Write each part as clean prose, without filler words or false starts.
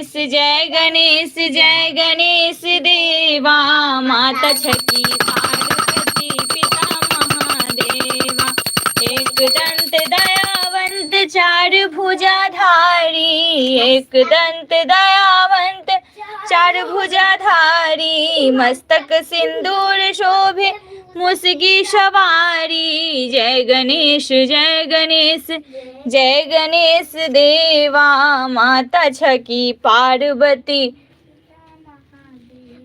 जय गणेश देवा, माता छठी पार्वती पिता महादेवा। एक दंत दयावंत चार भुजाधारी, एक दंत दयावंत चार भुजाधारी, मस्तक सिंदूर शोभे मुसगी सवारी। जय गणेश जय गणेश देवा, माता छठी पार्वती।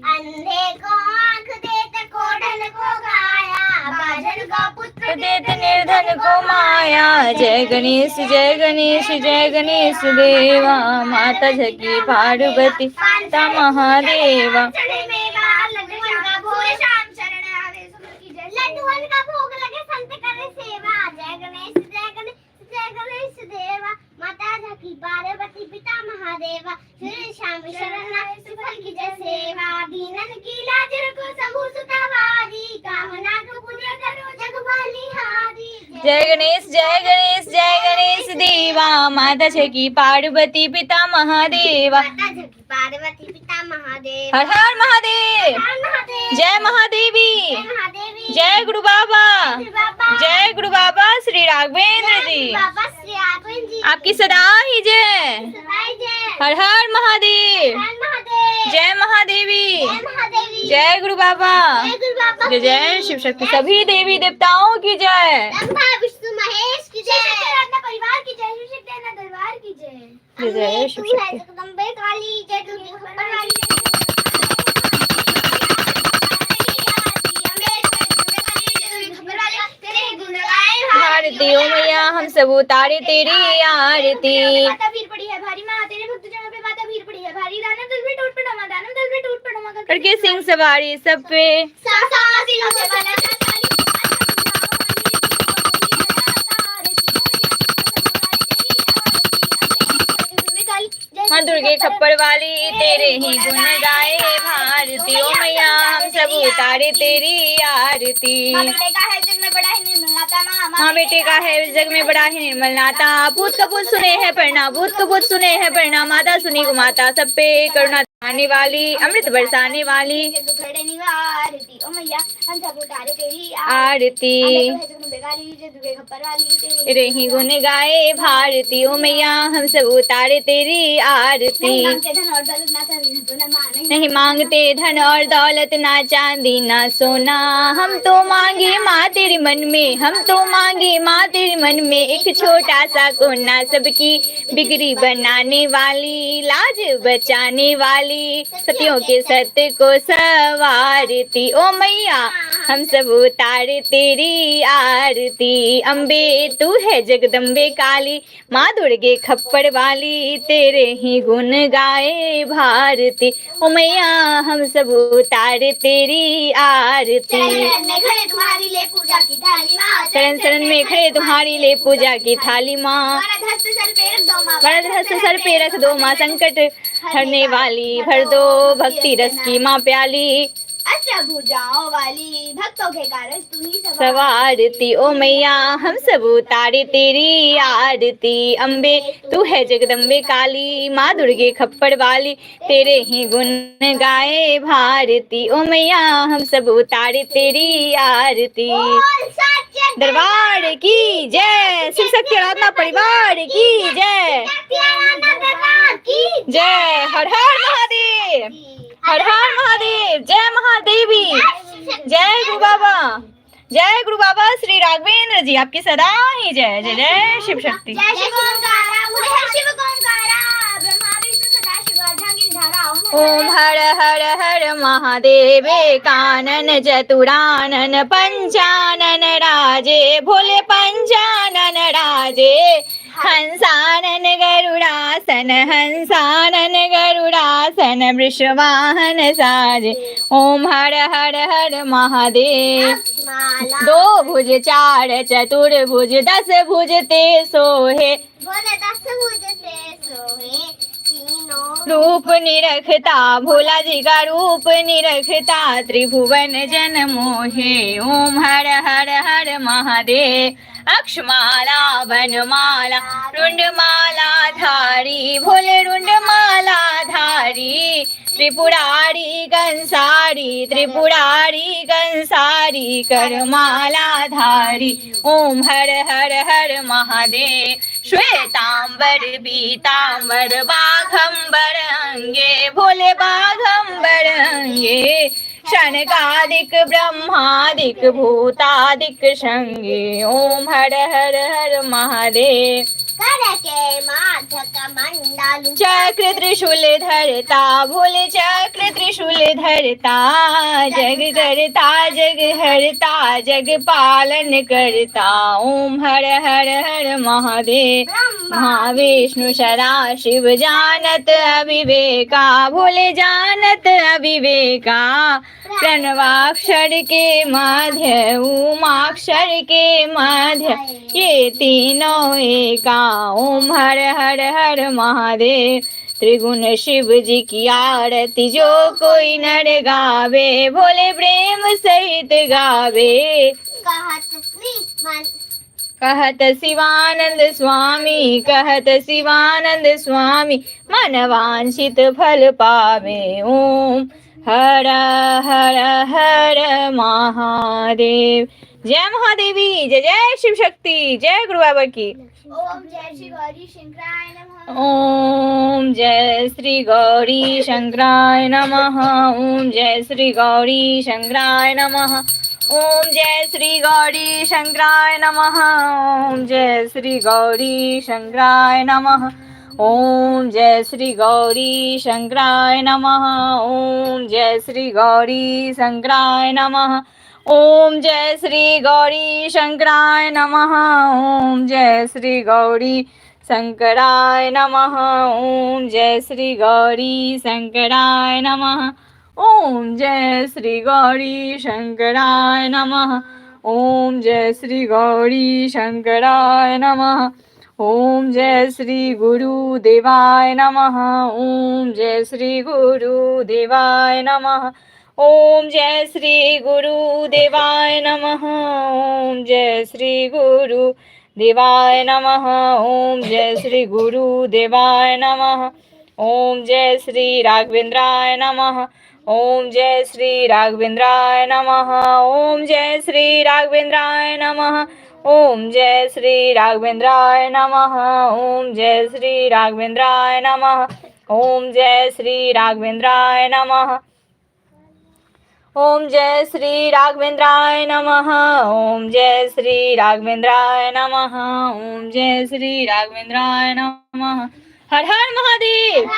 अंधे को आँख देते, कोढ़न को काया, बाझन का पुत्र देते, निर्धन को माया। जय गणेश जय गणेश देवा, माता छठी पार्वती पिता महादेवा। लड्डूअन का भोग लगे संत करे सेवा। जय गणेश देवा, माता छठी पार्वती पिता महादेवा। श्री श्याम शरण सुफल की जय सेवा, दीनन की लाज रखो शंभु सुतवारी, कामना को पूर्ण करो जग बलिहारी। जय गणेश देवा, माता छठी पार्वती पिता महादेवा। माता छठी पार्वती पिता महादेव। हर हर महादेव, जय महादेवी, जय गुरु बाबा, जय गुरु बाबा श्री राघवेंद्र जी, आपकी सदा ही जय। हर हर महादेव, जय महादेवी, जय गुरु बाबा, जय जय शिव शक्ति सभी देवी देवताओं की जय। विष्णु महेश की जय, परिवार की जय, शिव शक्ति दरबार की जय। जय जय शिव शक्ति। जगदम्बे काली जय, दुर्गे खबर वाली आरती ओ मैया, हम सब उतारे तेरी आरती। माता भीड़ पड़ी है भारी, माँ तेरे भक्त जनों पे माता भीड़ पड़ी है भारी। दानव दल में टूट पड़ा, दानव दल में टूट पड़ा, करके सिंह सवारी सब पे। माँ दुर्गे खप्पर वाली तेरे ही गुण गाए भारती। ओ मैया, हम सब उतारे तेरी आरती। माँ बेटे का है जग में बड़ा है निर्मल नाता, माँ बेटे का है जग में बड़ा है निर्मल नाता। भूत कपूत सुने हैं प्रणाम, भूत कपूत सुने हैं प्रणाम। माता सुनी को माता, सब पे करुणा आने वाली, अमृत बरसाने वाली ओ मैया, हम सब उतारे तेरी आरती। रही गुण गाए भारती। ओ मैया, हम सब उतारे तेरी आरती। नहीं मांगते धन और दौलत, ना चांदी ना सोना। हम तो मांगे माँ तेरे मन में, हम तो मांगे माँ तेरे मन में एक छोटा सा कोना। सबकी बिगड़ी बनाने वाली, लाज बचाने वाली, सतियों के सत्य को सवारती। ओ मैया, हम सब उतारे तेरी आरती। अम्बे तू है जगदम्बे काली, माँ दुर्गे खप्पर वाली, तेरे ही गुण गाए भारती। ओ मैया, हम सब उतारे तेरी आरती। शरण शरण में खड़े तुम्हारी ले पूजा की थाली माँ। वरद हस्त सर पे रख दो माँ, संकट हरने वाली, भर दो भक्ति रस की माँ प्याली। भुजाओं वाली, भक्तों के कारज तू ही सवारती। ओ मैया, हम सब उतारे तेरी आरती। अम्बे तू है जगदम्बे काली, माँ दुर्गे खप्पर वाली, तेरे ही गुण गाए भारती। ओ मैया, हम सब उतारे तेरी आरती। दरबार की जय, शिव शक्ति आराधना परिवार की जय, जय। हर हर महादेव, हर हर महादेव, जय महादेवी, जय गुरु बाबा, जय गुरु बाबा श्री राघवेंद्र जी, आपकी सदा ही जय। जय जय शिव शक्ति। ओम हर हर हर महादेव, कानन चतुरानन पंचानन राजे, भोले पंचानन राजे। हंसानन गरुड़ासन, हंसानन गरुड़ासन, वृषवाहन साजे। ओम हर हर हर महादेव। दो भुज चार चतुर्भुज, 10 भुज ते सोहे, 10 भुज ते सोहे। रूप निरखता भोला जी का रूप निरखता त्रिभुवन जन मोहे ओम हर हर हर महादेव अक्षमाला वनमाला रुंडमाला धारी भोले रुंडमाला धारी त्रिपुरारी कंसारी करमाला धारी ओम हर हर हर महादेव श्वेतांबर पीतांबर बाघंबर अंगे भोले बाघंबर अंगे शनकादिक ब्रह्मादिक भूतादिक संगे ओम हर हर हर महादेव करके माधक मंडल चक्र त्रिशूल धरता भोले चक्र त्रिशूल धरता जग करता जग हरता जग पालन करता ओम हर हर हर महादेव महाविष्णु सदा शिव जानत अविवेका भोले जानत अविवेका प्रणवाक्षर के मध्य उमाक्षर के मध्य ये तीनों एका ओम हर हर हर महादेव त्रिगुण शिव जी की आरती जो कोई नर गावे भोले प्रेम सहित गावे कहत शिवानंद स्वामी मन वांछित फल पावे ओम हर हर हर महादेव जय महादेवी जय जय शिव शक्ति जय गुरु बाबा की ओम जय श्री गौरी शंकराय नमः ओम जय श्री गौरी शंकराय नमः ओम जय श्री गौरी शंकराय नमः ओम जय श्री गौरी शंकराय नमः ओम जय श्री गौरी शंकराय नमः ओम जय श्री गौरी शंकराय नमः ओम जय श्री गौरी शंकराय नमः ओम जय श्री गौरी शंकराय नमः ओम जय श्री गौरी शंकराय नमः ओम जय श्री गौरी शंकराय नमः ओम जय श्री गौरी शंकराय नमः ओम जय श्री गौरी शंकराय नमः ओम जय श्री गुरुदेवाय नमः ओम जय श्री गुरुदेवाय नमः ओम जय श्री गुरुदेवाय नमः ओम जय श्री गुरुदेवाय नमः ओम जय श्री गुरुदेवाय नमः ओम जय श्री राघवेंद्राय नमः ओम जय श्री राघवेंद्राय नमः ओम जय श्री राघवेंद्राय नमः ओम जय श्री राघवेंद्राय नमः ओम जय श्री राघवेंद्राय नमः ओम जय श्री राघवेंद्राय नमः ओम जय श्री राघवेंद्राय नमः ओम जय श्री राघवेंद्राय नमः ओम जय श्री राघवेंद्राय नमः हर हर महादेव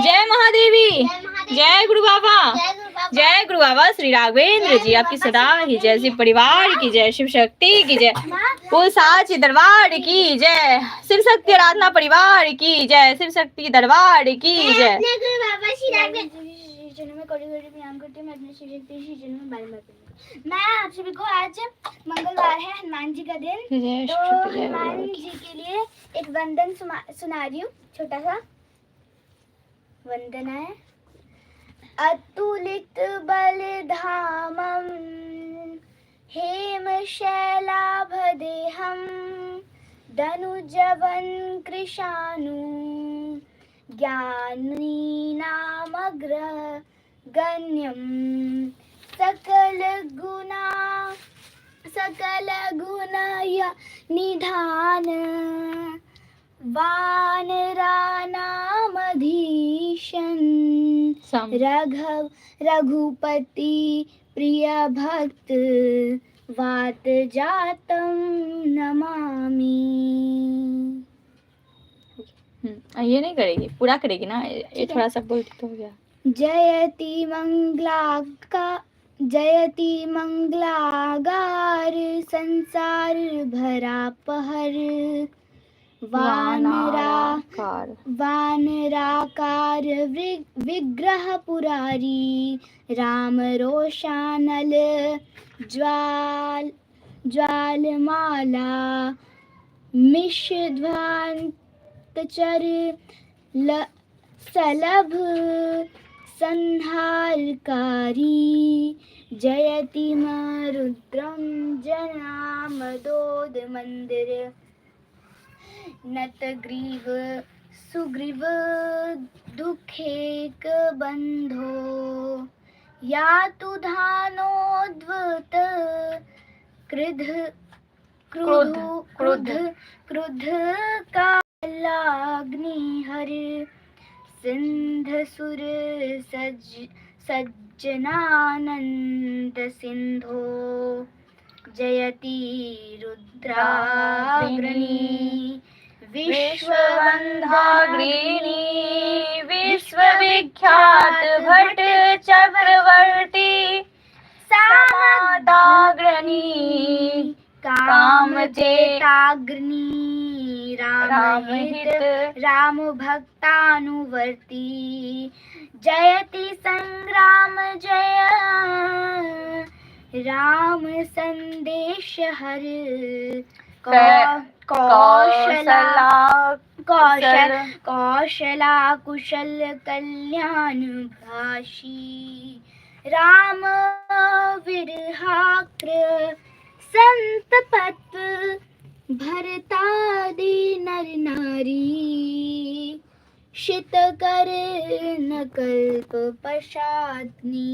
जय महादेवी जय गुरु बाबा जय गुरु बाबा श्री राघवेंद्र जी आपकी सदा ही जय शिव परिवार की जय शिव शक्ति की जय कुल साची दरबार की जय शिव शक्ति आराधना परिवार की जय शिव शक्ति दरबार की जय में कोटि कोटि प्रणाम करती हूँ। मैं अपने शिव शक्ति श्री चरणों में बार बार करूँगी। मैं आप सभी को आज मंगलवार है हनुमान जी का दिन, तो हनुमान जी के लिए एक वंदन सुना रही हूँ। छोटा सा वंदना है। अतुलित बलधामम हेम शैलाभदेहम धनुजवन कृशानु ज्ञानीनामग्र गण्यम सकल गुणय निधान वानरानामधीशन रघुपति प्रिय भक्त वात जातम नमामि। ये नहीं करेगी, पूरा करेगी ना, ये थोड़ा सा बोल तो हो गया। जयति मंगलागार संसार भरा पहर वानराकार विग्रह पुरारी राम रोशानल ज्वालमाला मिषध्वांतचर सलभ संहारकारी जयति रुद्रम जनामदोद मंदिर नतग्रीव सुग्रीव दुखेक बंधो यातु धानोद्वत क्रुध क्रुध क्रुध क्रुध कालाग्निहर सिंध सुर सज्जनानंद सिंधो जयति रुद्राग्रणी विश्ववंधाग्रणी विश्वविख्यात भट्ट चक्रवर्ती सामदाग्रणी कामचेताग्नि रामहित राम भक्तानुवर्ती जयति संग्राम जय राम संदेश हर कौशला कुशल कल्याण भाषी राम विरहाक्र संतपत भरतादि नर नारी शितकर नकल्प पशात्नी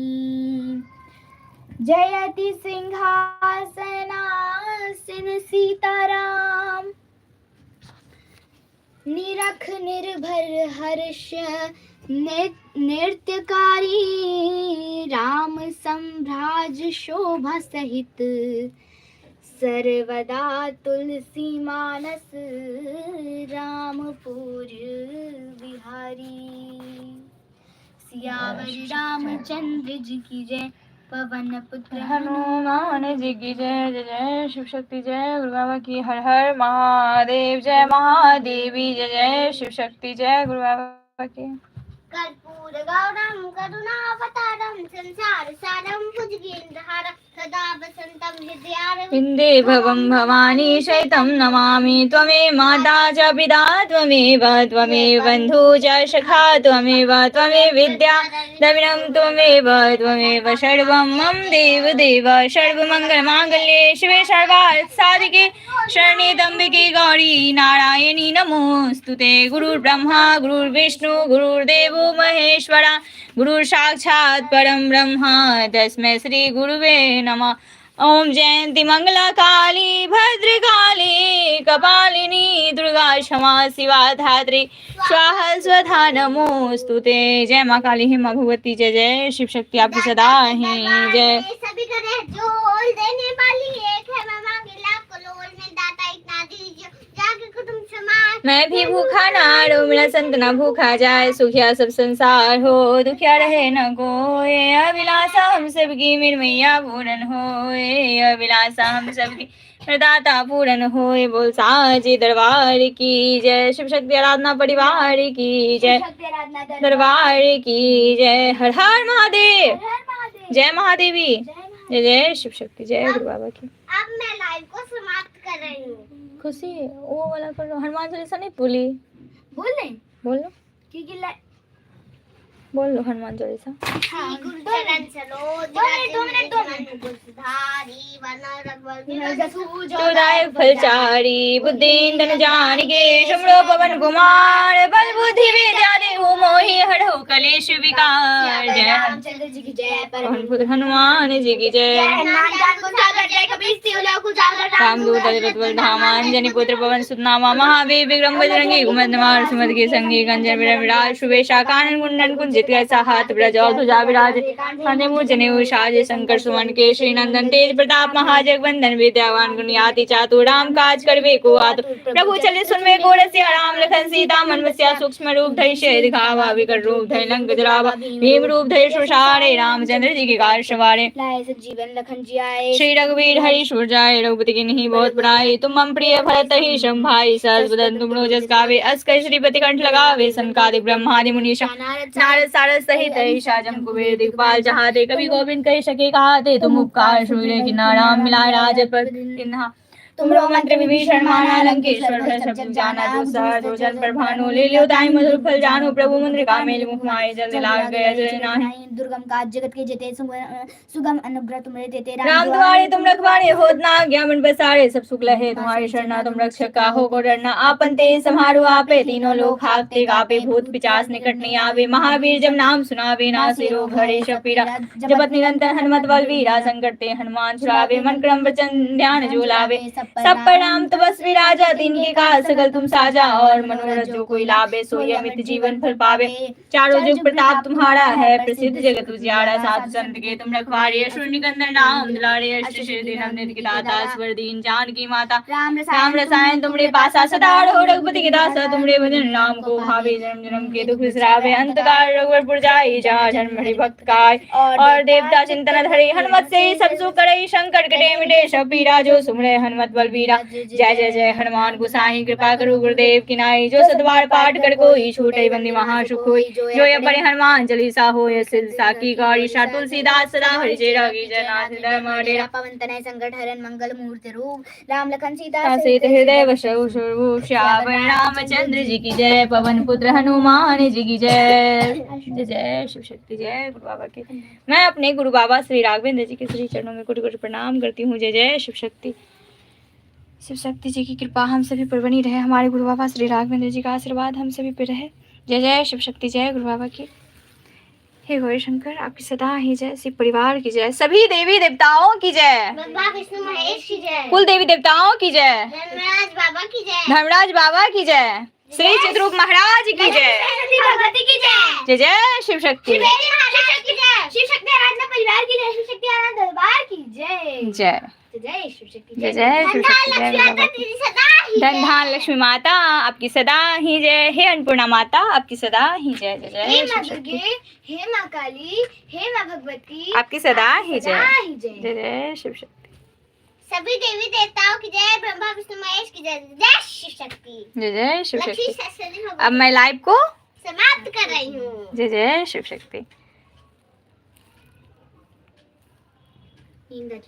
जयति सिंहासनासीन सीताराम निरख निर्भर हर्ष नृत्यकारी राम सम्राज शोभा सहित सर्वदा तुलसी मानस रामपुर बिहारी सियावर रामचंद्र जी की जय पवन पुत्र हनुमान जी की जय जय जय शिव शक्ति जय गुरु बाबा की हर हर महादेव जय महादेवी जय जय शिव शक्ति जय गुरु बाबा की कर्पूर गौरम करुणावतारम संसार सारम भुजगेन्द्रहारम सदा वसंतम हृदयारविंदे विन्दे भवं भवानी शैतं नमामि त्वमेव माता च पिता त्वमेव बन्धु च सखा त्वमेव विद्या द्रविणं त्वमेव सर्वं मम देव सर्वमङ्गलमाङ्गल्ये शिवे सर्वार्थसाधिके शरण्ये त्र्यम्बके गौरी नारायणी नमोऽस्तुते गुरुर्ब्रह्मा गुरुर्विष्णु गुरुर्देवो महेश्वरा गुरुः साक्षात् परं ब्रह्म तस्मै श्री गुरुवे नमः ओम जयंती मंगला काली भद्रकाली कपालिनी दुर्गा क्षमा शिवा धात्री स्वाहा स्वधा नमोस्तुते जय माँ काली हे माँ भगवती जय जय शिव शक्ति आपकी सदा ही जय सभी करे जोल देने वाली एक है मैं मांगे लाख करोड़ में दाता इतना दीजिए जाके कुटुंब समाज मैं भी भूखा ना रहूं मेरा संत ना भूखा जाए सुखिया सब संसार हो दुखिया रहे न कोई अभिलाषा हम सबकी मेरी मैया पूरन होए अभिलाषा हम सबकी दाता पूरन होए बोल साजे दरबार की जय शिव शक्ति आराधना परिवार की जय दरबार की जय हर हर महादेव जय महादेवी जय जय शिव शक्ति जय गुरु बाबा की अब मैं लाइव को समाप्त कर रही हूँ खुशी वो वाला कर लो हनुमान चालीसा नहीं बोली बोल नहीं बोल लो क्योंकि बोल लो हनुमान चालीसा गुरु चरण चलो 2 मिनट धारी वरना सुदायक फलचारी बुद्धिं धन जानिके शमरो पवन कुमार बल बुद्धि विद्या देहु मोहि हरहु कलेश विकार जय रामचंद्र जी की जय पवन पुत्र हनुमान जी की जय रामदूत दशरथ धामान जनि पुत्र पवन सुत नामा महावीर विक्रम बजरंगी कुमंदमार सुमद के संगी कंजन विराज शुभेशा कानन कुंडन कुंजित कैसा हाथ ब्रज और ध्वजा विराज खाने मुझ जनेऊ साजे शंकर सुमन के श्री नंदन तेज प्रताप महाजगवंदन विद्यावान गुणियाति चातुर राम काज करबे को आतुर प्रभु चले सुनवे को रसिया राम लखन सीता मन बसिया सूक्ष्म रूप धरि शेर दिखावा विकट रूप धरि लंक जरावा भीम रूप धरि सुषारे रामचंद्र जी के कार सवारे लाए जीवन लखन जी आए श्री रघुवीर हरि सुर जाए रघुपति की नहीं बहुत बड़ाई तुम मम प्रिय भरत ही शम भाई सहज बदन तुम रोजस गावे अस कहि श्रीपति कंठ लगावे सनकादि ब्रह्मादि मुनीषा नारद सारद सहित ईशाजम कुबेर दिखपाल चाहते कभी गोविंद कह सके कहाते तुम उपकार सुरे किन्ना राम मिलाए राज पर किन्हा तुमरो मंत्र विभीषण माना लंकेश्वर भय सब जग जाना जो सहज जो जन पर भानु ले लियो ताई मधुर फल जानो प्रभु मंत्र का मेल मुख माए जल्द लाग गया जय नाही दुर्गम काज जगत के जेते सुगम अनुग्रह तुम्हारे देते राम तुम्हारे तुम रखवारे होत ना आज्ञा मन बसारे सब सुख लहे तुम्हारे शरणा तुम रक्षक काहो को डरना आपन तेज समारो आपे तीनों लोग हाकते गापे भूत पिचास निकट नहीं आवे महावीर जब नाम सुनावे नासे रोग हरे सब पीड़ा जपत निरंतर हनुमत बलवीरा संकट ते हनुमान छुड़ावे मन क्रम वचन ध्यान जो लावे सब पर नाम तपस्वी राजा दिन के काज सकल तुम साजा और मनोरथ जो कोई लाभे सोई अमित जीवन फल पावे चारों जुग प्रताप तुम्हारा है प्रसिद्ध जगत उजियारा साधु संत के तुम रखवारे असुर निकंदन राम दुलारे अष्ट सिद्धि नवनीत के दाता स्वर दीन जानकी माता राम रसायन तुमरे पासा सदा रहो रघुपति के दासा तुमरे भजन राम को भावे जन्म जन्म के दुख बिसरावे अंत काल रघुवर जाई जहाँ जन्म हरि भक्त काय और देवता चिंतन धरे हनुमत से सब सुख करे संकट कटे मिटे सब पीरा जो सुमरे हनुमत बलबीरा जय जय जय हनुमान गोसाई कृपा करो गुरुदेव की नाई जो सतबार पाठ कर कोई छूटे बंदी महासुख होई जो ये बड़े हनुमान चालीसा हो ये सिलसा की गौरी शा तुलसीदास सदा हरि जय रागी जय नाथ धर्म डेरा पवन तनय संकट हरन मंगल मूर्ति रूप राम लखन सीता सहित हृदय वशु श्यावर रामचंद्र जी की जय पवन पुत्र हनुमान जी की जय जय जय शिव शक्ति जय गुरु बाबा की मैं अपने गुरु बाबा श्री राघवेंद्र जी के श्री चरणों में कोटि कोटि प्रणाम करती हूँ। जय जय शिव शक्ति जी की कृपा हम सभी पर बनी रहे। हमारे गुरु बाबा श्री राघवेंद्र जी का आशीर्वाद हम सभी पर रहे। जय जय शिव शक्ति जय गुरु बाबा की। हे गौरी शंकर आपकी सदा ही जय। शिव परिवार की जय। सभी देवी देवताओं की जय। ब्रह्मा विष्णु महेश की जय। कुल देवी देवताओं की जय। धर्मराज बाबा की जय। धर्मराज बाबा की जय। श्री चित्ररूप महाराज की जय। भगवती की जय। जय जय शिव शक्ति। शिव शक्ति आराधना परिवार की जय। शिव शक्ति आराधना दरबार की जय। जय जय शिव शक्ति जय जय शिव शक्ति जय। धन धान लक्ष्मी माता आपकी सदा ही जय। हे अन्नपूर्णा माता आपकी सदा ही जय। जय जय हे शिव माँ शक्ति। दुर्गे, हे माँ काली, हे माँ भगवती आपकी सदा ही जय। जय। जय जय शिव शक्ति। सभी देवी देवताओं की जय। ब्रह्मा विष्णु महेश की जय। जय शिव शक्ति। जय जय शिव लक्ष्मी शक्ति। सरस्वती अब भगवती मैं लाइव को समाप्त कर रही हूँ। जय जय शिव शक्ति। नींद आती है।